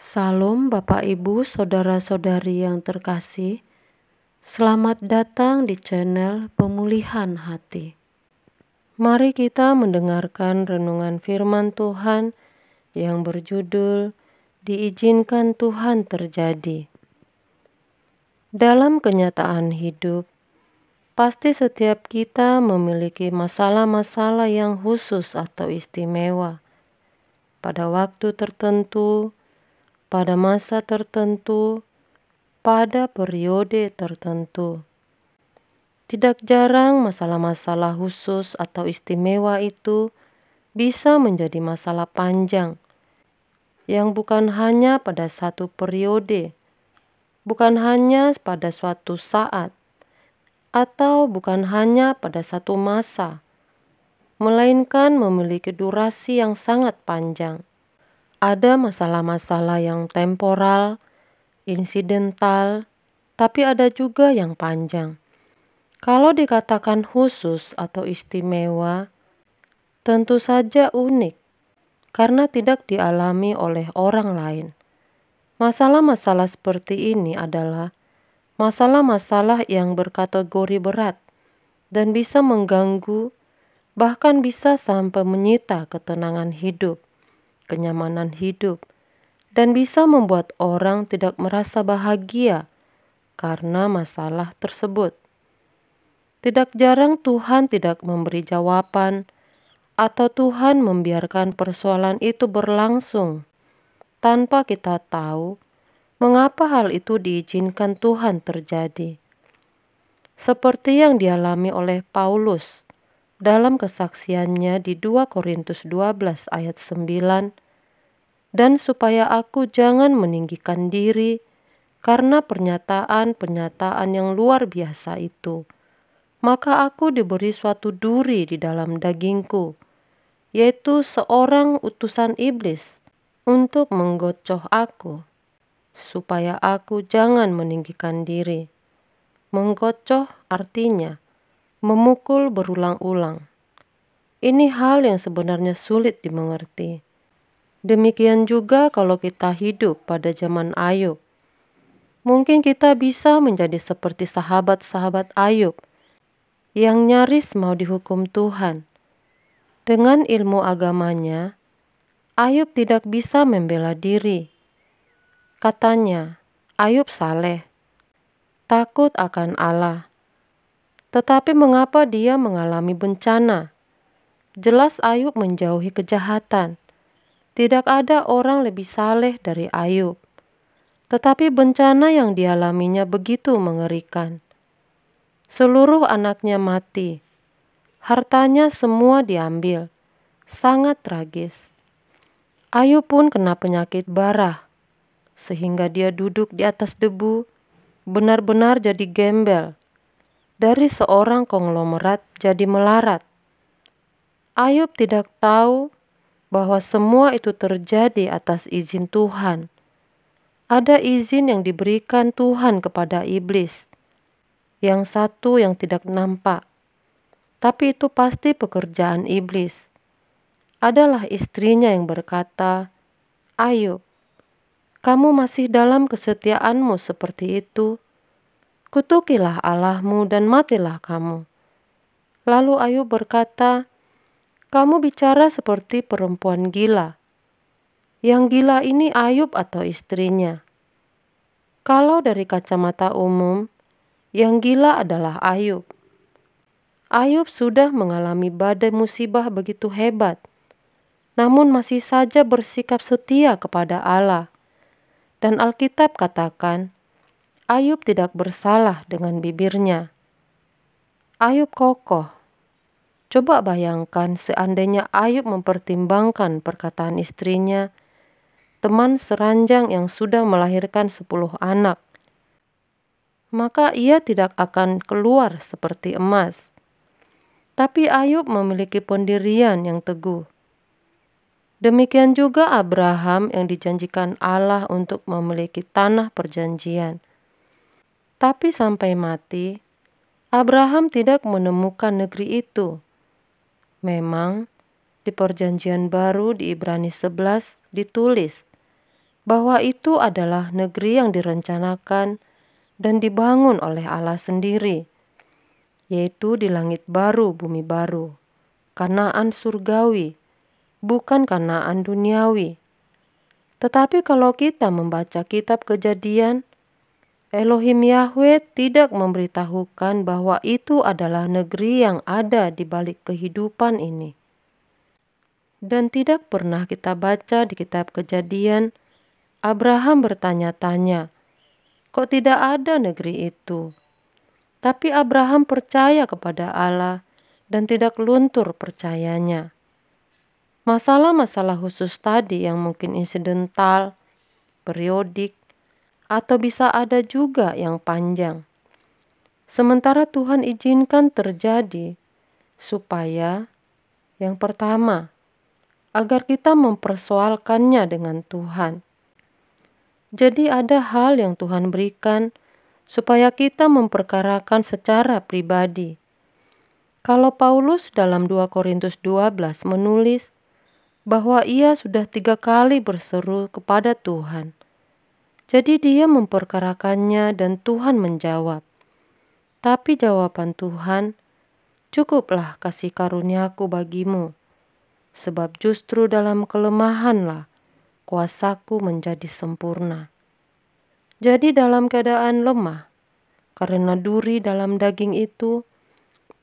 Salam Bapak Ibu Saudara-saudari yang terkasih. Selamat datang di channel Pemulihan Hati. Mari kita mendengarkan renungan firman Tuhan yang berjudul Diizinkan Tuhan Terjadi. Dalam kenyataan hidup, pasti setiap kita memiliki masalah-masalah yang khusus atau istimewa. Pada waktu tertentu, pada masa tertentu, pada periode tertentu. Tidak jarang masalah-masalah khusus atau istimewa itu bisa menjadi masalah panjang yang bukan hanya pada satu periode, bukan hanya pada suatu saat, atau bukan hanya pada satu masa, melainkan memiliki durasi yang sangat panjang. Ada masalah-masalah yang temporal, insidental, tapi ada juga yang panjang. Kalau dikatakan khusus atau istimewa, tentu saja unik karena tidak dialami oleh orang lain. Masalah-masalah seperti ini adalah masalah-masalah yang berkategori berat dan bisa mengganggu, bahkan bisa sampai menyita ketenangan hidup, kenyamanan hidup, dan bisa membuat orang tidak merasa bahagia karena masalah tersebut. Tidak jarang Tuhan tidak memberi jawaban atau Tuhan membiarkan persoalan itu berlangsung tanpa kita tahu mengapa hal itu diizinkan Tuhan terjadi. Seperti yang dialami oleh Paulus dalam kesaksiannya di 2 Korintus 12 ayat 9, dan supaya aku jangan meninggikan diri karena pernyataan-pernyataan yang luar biasa itu, maka aku diberi suatu duri di dalam dagingku, yaitu seorang utusan iblis untuk menggocoh aku, supaya aku jangan meninggikan diri. Menggocoh artinya memukul berulang-ulang. Ini hal yang sebenarnya sulit dimengerti. Demikian juga kalau kita hidup pada zaman Ayub. Mungkin kita bisa menjadi seperti sahabat-sahabat Ayub yang nyaris mau dihukum Tuhan. Dengan ilmu agamanya, Ayub tidak bisa membela diri. Katanya, Ayub saleh, takut akan Allah. Tetapi mengapa dia mengalami bencana? Jelas Ayub menjauhi kejahatan. Tidak ada orang lebih saleh dari Ayub. Tetapi bencana yang dialaminya begitu mengerikan. Seluruh anaknya mati. Hartanya semua diambil. Sangat tragis. Ayub pun kena penyakit barah, sehingga dia duduk di atas debu, benar-benar jadi gembel. Dari seorang konglomerat jadi melarat. Ayub tidak tahu bahwa semua itu terjadi atas izin Tuhan. Ada izin yang diberikan Tuhan kepada iblis. Yang satu yang tidak nampak, tapi itu pasti pekerjaan iblis. Adalah istrinya yang berkata, "Ayub, kamu masih dalam kesetiaanmu seperti itu. Kutukilah Allahmu dan matilah kamu." Lalu Ayub berkata, "Kamu bicara seperti perempuan gila." Yang gila ini Ayub atau istrinya? Kalau dari kacamata umum, yang gila adalah Ayub. Ayub sudah mengalami badai musibah begitu hebat, namun masih saja bersikap setia kepada Allah. Dan Alkitab katakan, Ayub tidak bersalah dengan bibirnya. Ayub kokoh. Coba bayangkan seandainya Ayub mempertimbangkan perkataan istrinya, teman seranjang yang sudah melahirkan 10 anak, maka ia tidak akan keluar seperti emas. Tapi Ayub memiliki pendirian yang teguh. Demikian juga Abraham yang dijanjikan Allah untuk memiliki tanah perjanjian. Tapi sampai mati, Abraham tidak menemukan negeri itu. Memang, di perjanjian baru di Ibrani 11 ditulis, bahwa itu adalah negeri yang direncanakan dan dibangun oleh Allah sendiri, yaitu di langit baru, bumi baru, Kanaan surgawi, bukan Kanaan duniawi. Tetapi kalau kita membaca kitab Kejadian, Elohim Yahweh tidak memberitahukan bahwa itu adalah negeri yang ada di balik kehidupan ini. Dan tidak pernah kita baca di kitab Kejadian, Abraham bertanya-tanya, kok tidak ada negeri itu? Tapi Abraham percaya kepada Allah dan tidak luntur percayanya. Masalah-masalah khusus tadi yang mungkin insidental, periodik, atau bisa ada juga yang panjang. Sementara Tuhan izinkan terjadi supaya yang pertama, agar kita mempersoalkannya dengan Tuhan. Jadi ada hal yang Tuhan berikan supaya kita memperkarakan secara pribadi. Kalau Paulus dalam 2 Korintus 12 menulis bahwa ia sudah 3 kali berseru kepada Tuhan. Jadi dia memperkarakannya dan Tuhan menjawab. Tapi jawaban Tuhan, cukuplah kasih karuniaku bagimu. Sebab justru dalam kelemahanlah kuasaku menjadi sempurna. Jadi dalam keadaan lemah, karena duri dalam daging itu,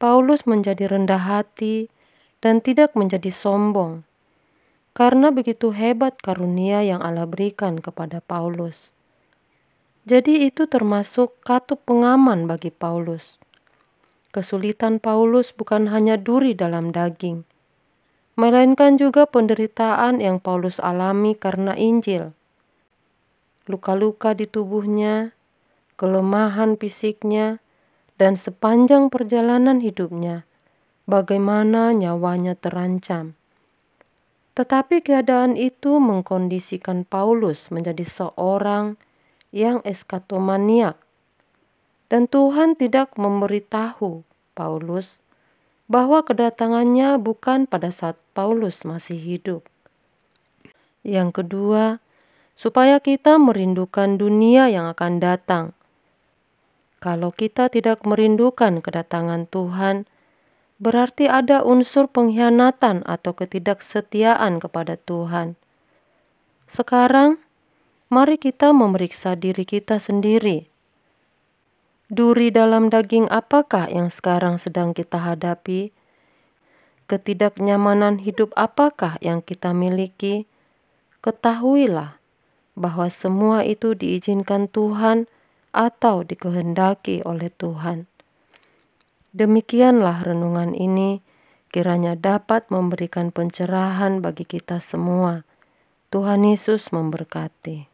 Paulus menjadi rendah hati dan tidak menjadi sombong. Karena begitu hebat karunia yang Allah berikan kepada Paulus. Jadi itu termasuk katup pengaman bagi Paulus. Kesulitan Paulus bukan hanya duri dalam daging, melainkan juga penderitaan yang Paulus alami karena Injil. Luka-luka di tubuhnya, kelemahan fisiknya, dan sepanjang perjalanan hidupnya, bagaimana nyawanya terancam. Tetapi keadaan itu mengkondisikan Paulus menjadi seorang yang eskatomaniak. Dan Tuhan tidak memberitahu Paulus bahwa kedatangannya bukan pada saat Paulus masih hidup. Yang kedua, supaya kita merindukan dunia yang akan datang. Kalau kita tidak merindukan kedatangan Tuhan, berarti ada unsur pengkhianatan atau ketidaksetiaan kepada Tuhan. Sekarang, mari kita memeriksa diri kita sendiri. Duri dalam daging apakah yang sekarang sedang kita hadapi? Ketidaknyamanan hidup apakah yang kita miliki? Ketahuilah bahwa semua itu diizinkan Tuhan atau dikehendaki oleh Tuhan. Demikianlah renungan ini kiranya dapat memberikan pencerahan bagi kita semua. Tuhan Yesus memberkati.